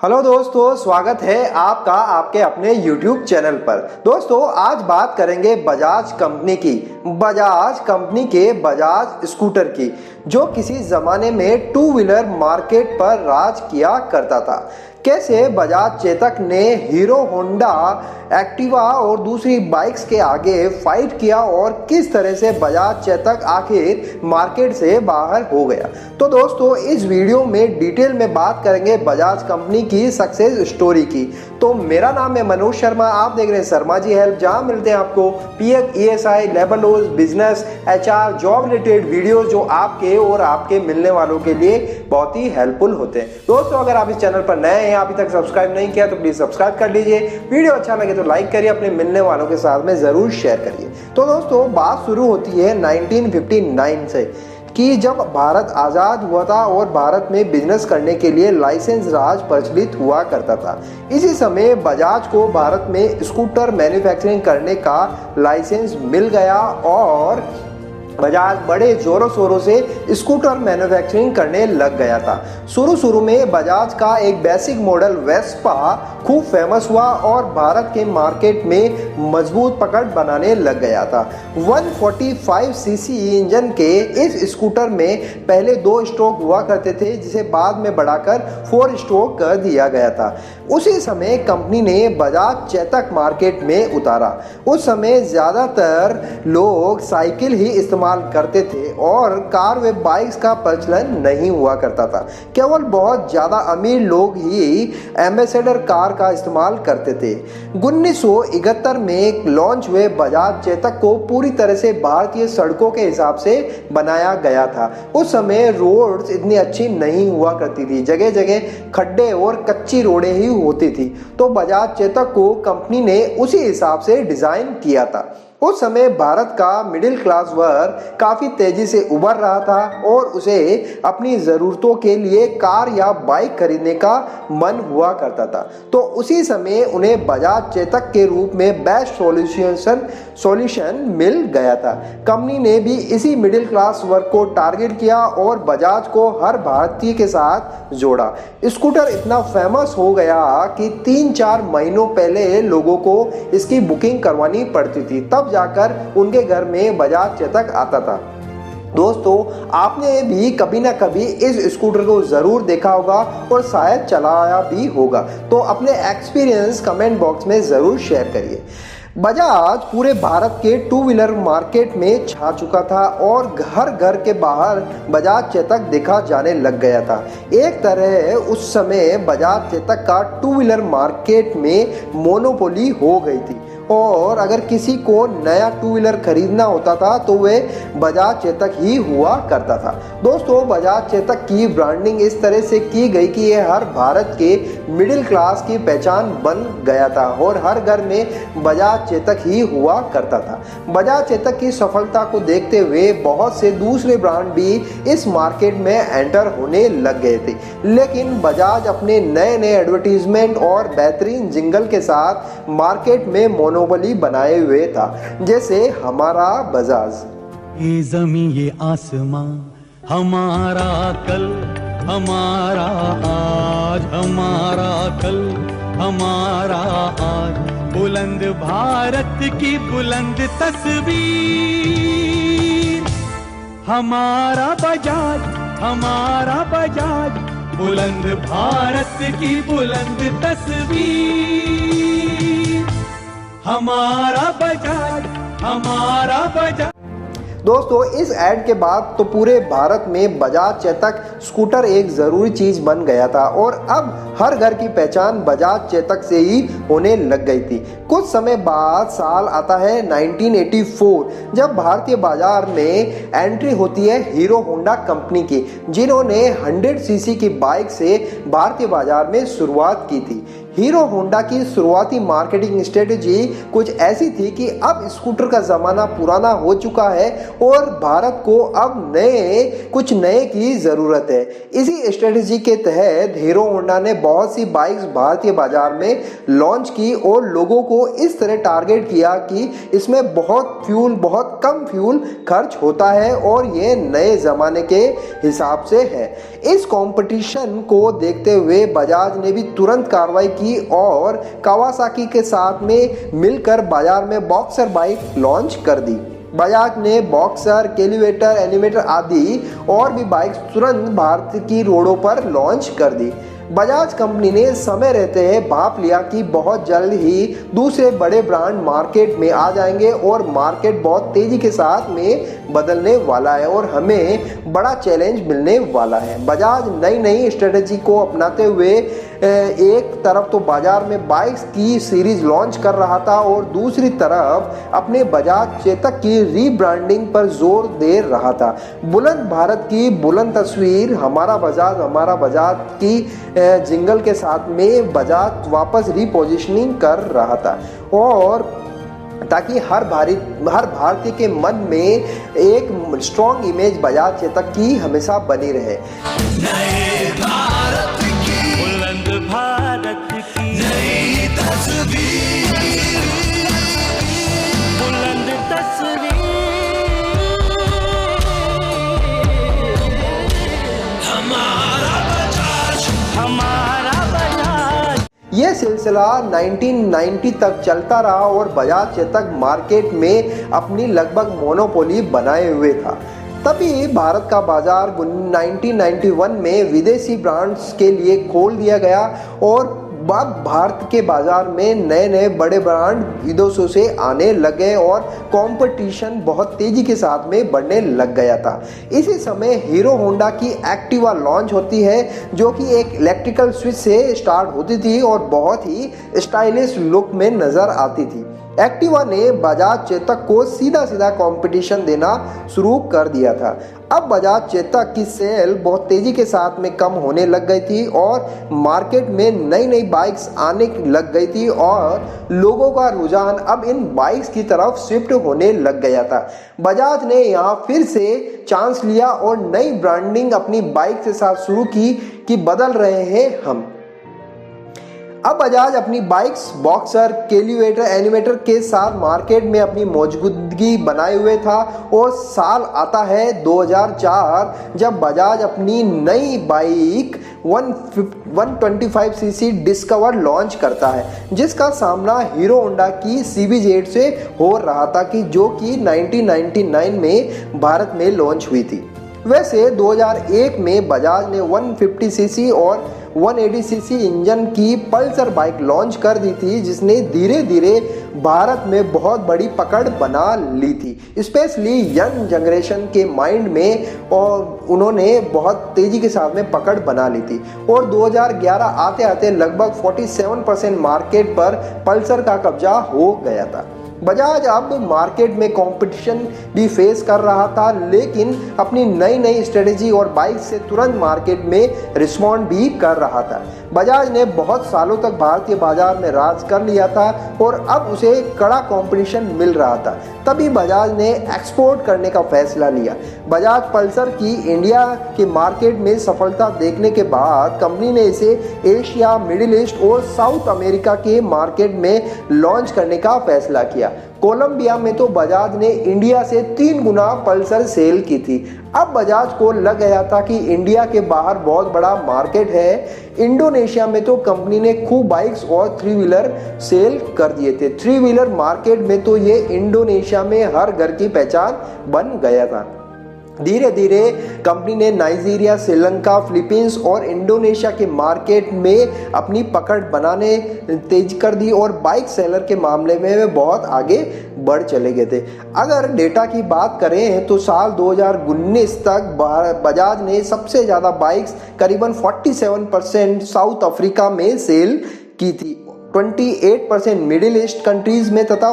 Hello दोस्तों, स्वागत है आपका आपके अपने YouTube चैनल पर। दोस्तों, आज बात करेंगे बजाज कंपनी की, बजाज कंपनी के बजाज स्कूटर की, जो किसी ज़माने में टू व्हीलर मार्केट पर राज किया करता था। कैसे बजाज चेतक ने हीरो होंडा एक्टिवा और दूसरी बाइक्स के आगे फाइट किया और किस तरह से बजाज चेतक आखिर मार्केट से बाहर हो गया। तो दोस्तों, इस वीडियो में डिटेल में बात करेंगे बजाज कंपनी की सक्सेस स्टोरी की। तो मेरा नाम है मनोज शर्मा, आप देख रहे हैं शर्मा जी हेल्प, जहां मिलते हैं आपको PF, ESI, labour laws, business, HR, job related video जो आपके और आपके मिलने वालों के लिए बहुत ही हेल्पफुल होते हैं। दोस्तों, अगर आप इस चैनल पर नए हैं, अभी तक सब्सक्राइब नहीं किया तो प्लीज सब्सक्राइब कर लीजिए। वीडियो अच्छा लगे तो लाइक करिए, अपने मिलने वालों के साथ में जरूर शेयर करिए। तो दोस्तों, बात शुरू होती है 1959 से कि जब भारत आज़ाद हुआ था और भारत में बिजनेस करने के लिए लाइसेंस राज प्रचलित हुआ करता था। इसी समय बजाज को भारत में स्कूटर मैन्युफैक्चरिंग करने का लाइसेंस मिल गया और बजाज बड़े जोरों शोरों से स्कूटर मैन्युफैक्चरिंग करने लग गया था। शुरू में बजाज का एक बेसिक मॉडल वेस्पा खूब फेमस हुआ और भारत के मार्केट में मजबूत पकड़ बनाने लग गया था। 145 सीसी इंजन के इस स्कूटर में पहले 2 स्ट्रोक हुआ करते थे, जिसे बाद में बढ़ाकर 4 स्ट्रोक कर दिया गया था। उसी समय कंपनी ने बजाज चेतक मार्केट में उतारा। उस समय ज़्यादातर लोग साइकिल ही इस्तेमाल करते थे और कार व बाइक्स का प्रचलन नहीं हुआ करता था। केवल बहुत ज़्यादा अमीर लोग ही एम्बेसडर कार का इस्तेमाल करते थे। 1971 में लॉन्च हुए बजाज चेतक को पूरी तरह से भारतीय सड़कों के हिसाब से बनाया गया था। उस समय रोड्स इतनी अच्छी नहीं हुआ करती थी, जगह जगह खड्डे और कच्ची रोडें ही होती थी। तो बजाज चेतक को कंपनी ने उसी हिसाब से डिजाइन किया था। उस समय भारत का मिडिल क्लास वर्ग काफी तेजी से उभर रहा था और उसे अपनी जरूरतों के लिए कार या बाइक खरीदने का मन हुआ करता था। तो उसी समय उन्हें बजाज चेतक के रूप में बेस्ट सॉल्यूशन मिल गया था। कंपनी ने भी इसी मिडिल क्लास वर्ग को टारगेट किया और बजाज को हर भारतीय के साथ जोड़ा। स्कूटर इतना फेमस हो गया कि 3-4 महीनों पहले लोगों को इसकी बुकिंग करवानी पड़ती थी, तब जाकर उनके घर में बजाज चेतक आता था। दोस्तों, आपने भी कभी ना कभी इस स्कूटर को ज़रूर देखा होगा और शायद चलाया भी होगा। तो अपने एक्सपीरियंस कमेंट बॉक्स में ज़रूर शेयर करिए। बजाज पूरे भारत के टू व्हीलर मार्केट में छा चुका था और घर घर के बाहर बजाज चेतक देखा जाने लग गया था। एक तरह उस समय बजाज चेतक का टू व्हीलर मार्केट में मोनोपोली हो गई थी और अगर किसी को नया टू व्हीलर खरीदना होता था तो वह बजाज चेतक ही हुआ करता था। दोस्तों, बजाज चेतक की ब्रांडिंग इस तरह से की गई कि यह हर भारत के मिडिल क्लास की पहचान बन गया था और हर घर में बजाज चेतक ही हुआ करता था। बजाज चेतक की सफलता को देखते हुए बहुत से दूसरे ब्रांड भी इस मार्केट में एंटर होने लग गए थे, लेकिन बजाज अपने नए नए एडवर्टीजमेंट और बेहतरीन जिंगल के साथ मार्केट में मोनोपोली बनाए हुए था, जैसे हमारा बजाज। ये जमीन ये आसमां हमारा कल, हमारा आज, हमारा कल, हमारा आज, बुलंद भारत की बुलंद तस्वीर, हमारा बजाज, हमारा बजाज, बुलंद भारत की बुलंद तस्वीर, हमारा बजाज, हमारा बजाज। दोस्तों, इस ऐड के बाद तो पूरे भारत में बजाज चेतक स्कूटर एक ज़रूरी चीज़ बन गया था और अब हर घर की पहचान बजाज चेतक से ही होने लग गई थी। कुछ समय बाद साल आता है 1984, जब भारतीय बाजार में एंट्री होती है हीरो होंडा कंपनी की, जिन्होंने 100 सीसी की बाइक से भारतीय बाजार में शुरुआत की थी। हीरो होंडा की शुरुआती मार्केटिंग स्ट्रेटेजी कुछ ऐसी थी कि अब स्कूटर का ज़माना पुराना हो चुका है और भारत को अब कुछ नए की ज़रूरत है। इसी स्ट्रेटेजी के तहत हीरो होंडा ने बहुत सी बाइक्स भारतीय बाजार में लॉन्च की और लोगों को इस तरह टारगेट किया कि इसमें बहुत कम फ्यूल खर्च होता है और ये नए ज़माने के हिसाब से है। इस कंपटीशन को देखते हुए बजाज ने भी तुरंत कार्रवाई की और कावासाकी के साथ में मिलकर बाजार में बॉक्सर बाइक लॉन्च कर दी। बजाज ने बॉक्सर, कैलिवेटर, एनिमेटर आदि और भी बाइक्स तुरंत भारत की रोडों पर लॉन्च कर दी। बजाज कंपनी ने समय रहते हैं भांप लिया कि बहुत जल्द ही दूसरे बड़े ब्रांड मार्केट में आ जाएंगे और मार्केट बहुत तेजी के साथ में बदलने वाला है और हमें बड़ा चैलेंज मिलने वाला है। बजाज नई स्ट्रेटेजी को अपनाते हुए एक तरफ तो बाजार में बाइक्स की सीरीज लॉन्च कर रहा था और दूसरी तरफ अपने बजाज चेतक की रीब्रांडिंग पर जोर दे रहा था। बुलंद भारत की बुलंद तस्वीर हमारा बजाज की जिंगल के साथ में बजाज वापस रीपोजिशनिंग कर रहा था और ताकि हर भारतीय के मन में एक स्ट्रॉन्ग इमेज बजाज चेतक की हमेशा बनी रहे। नए भारत की बुलंद भारत की नई तस्वीर, बुलंद तस्वीर हमारा बजाज, हमारा बजाज। ये सिलसिला 1990 तक चलता रहा और बजाज चेतक मार्केट में अपनी लगभग मोनोपोली बनाए हुए था। तभी भारत का बाजार 1991 में विदेशी ब्रांड्स के लिए खोल दिया गया और अब भारत के बाजार में नए बड़े ब्रांड विदेशों से आने लगे और कंपटीशन बहुत तेजी के साथ में बढ़ने लग गया था। इसी समय हीरो होंडा की एक्टिवा लॉन्च होती है जो कि एक इलेक्ट्रिकल स्विच से स्टार्ट होती थी और बहुत ही स्टाइलिश लुक में नज़र आती थी। एक्टिवा ने बजाज चेतक को सीधा कंपटीशन देना शुरू कर दिया था। अब बजाज चेतक की सेल बहुत तेजी के साथ में कम होने लग गई थी और मार्केट में नई बाइक्स आने लग गई थी और लोगों का रुझान अब इन बाइक्स की तरफ शिफ्ट होने लग गया था। बजाज ने यहाँ फिर से चांस लिया और नई ब्रांडिंग अपनी बाइक के साथ शुरू की कि बदल रहे हैं हम। अब बजाज अपनी बाइक्स बॉक्सर, कैलिवेटर, एनिमेटर के साथ मार्केट में अपनी मौजूदगी बनाए हुए था और साल आता है 2004 जब बजाज अपनी नई बाइक 125 सीसी डिस्कवर लॉन्च करता है जिसका सामना हीरो होंडा की CBZ से हो रहा था कि जो कि 1999 में भारत में लॉन्च हुई थी। वैसे 2001 में बजाज ने 150 सीसी और 180 सीसी इंजन की पल्सर बाइक लॉन्च कर दी थी जिसने धीरे धीरे भारत में बहुत बड़ी पकड़ बना ली थी, स्पेशली यंग जनरेशन के माइंड में, और उन्होंने बहुत तेजी के साथ में पकड़ बना ली थी। और 2011 आते आते लगभग 47% मार्केट पर पल्सर का कब्जा हो गया था। बजाज अब मार्केट में कंपटीशन भी फेस कर रहा था लेकिन अपनी नई स्ट्रेटेजी और बाइक से तुरंत मार्केट में रिस्पॉन्ड भी कर रहा था। बजाज ने बहुत सालों तक भारतीय बाजार में राज कर लिया था और अब उसे कड़ा कंपटीशन मिल रहा था। तभी बजाज ने एक्सपोर्ट करने का फैसला लिया। बजाज पल्सर की इंडिया के मार्केट में सफलता देखने के बाद कंपनी ने इसे एशिया, मिडिल ईस्ट और साउथ अमेरिका के मार्केट में लॉन्च करने का फैसला किया। कोलंबिया में तो बजाज ने इंडिया से 3 गुना पल्सर सेल की थी। अब बजाज को लग गया था कि इंडिया के बाहर बहुत बड़ा मार्केट है। इंडोनेशिया में तो कंपनी ने खूब बाइक्स और 3 व्हीलर सेल कर दिए थे। 3 व्हीलर मार्केट में तो ये इंडोनेशिया में हर घर की पहचान बन गया था। धीरे धीरे कंपनी ने नाइजीरिया, श्रीलंका, फिलीपींस और इंडोनेशिया के मार्केट में अपनी पकड़ बनाने तेज कर दी और बाइक सेलर के मामले में वे बहुत आगे बढ़ चले गए थे। अगर डेटा की बात करें तो साल 2019 तक बजाज ने सबसे ज़्यादा बाइक्स करीबन 47% साउथ अफ्रीका में सेल की थी, 28% मिडिल ईस्ट कंट्रीज में तथा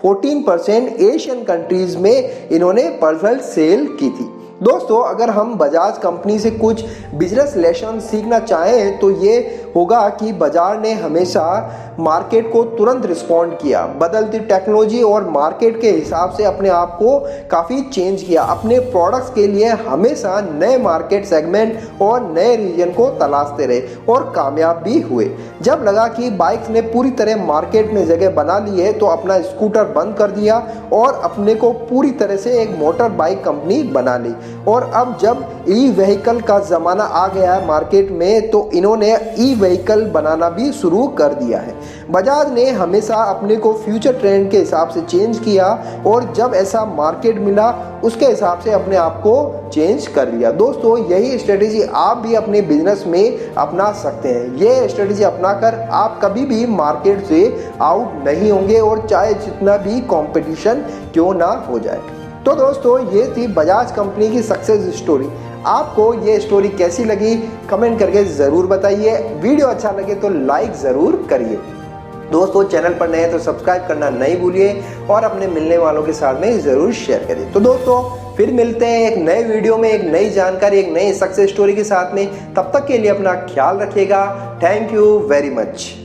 14% एशियन कंट्रीज में इन्होंने पल्सर सेल की थी। दोस्तों अगर हम बजाज कंपनी से कुछ बिजनेस लेसन सीखना चाहें तो ये होगा कि बजाज ने हमेशा मार्केट को तुरंत रिस्पॉन्ड किया, बदलती टेक्नोलॉजी और मार्केट के हिसाब से अपने आप को काफ़ी चेंज किया, अपने प्रोडक्ट्स के लिए हमेशा नए मार्केट सेगमेंट और नए रीजन को तलाशते रहे और कामयाब भी हुए। जब लगा कि बाइक्स ने पूरी तरह मार्केट में जगह बना ली है तो अपना स्कूटर बंद कर दिया और अपने को पूरी तरह से एक मोटर बाइक कंपनी बना ली। और अब जब ई व्हीकल का ज़माना आ गया है मार्केट में तो इन्होंने ई व्हीकल बनाना भी शुरू कर दिया है। बजाज ने हमेशा अपने को फ्यूचर ट्रेंड के हिसाब से चेंज किया और जब ऐसा मार्केट मिला उसके हिसाब से अपने आप को चेंज कर लिया। दोस्तों यही स्ट्रेटेजी आप भी अपने बिजनेस में अपना सकते हैं। ये स्ट्रेटेजी अपनाकर आप कभी भी मार्केट से आउट नहीं होंगे और चाहे जितना भी कंपटीशन क्यों ना हो जाए। तो दोस्तों ये थी बजाज कंपनी की सक्सेस स्टोरी। आपको ये स्टोरी कैसी लगी कमेंट करके ज़रूर बताइए। वीडियो अच्छा लगे तो लाइक ज़रूर करिए। दोस्तों चैनल पर नए हैं तो सब्सक्राइब करना नहीं भूलिए और अपने मिलने वालों के साथ में ज़रूर शेयर करिए। तो दोस्तों फिर मिलते हैं एक नए वीडियो में, एक नई जानकारी, एक नई सक्सेस स्टोरी के साथ में। तब तक के लिए अपना ख्याल रखिएगा। Thank you very much.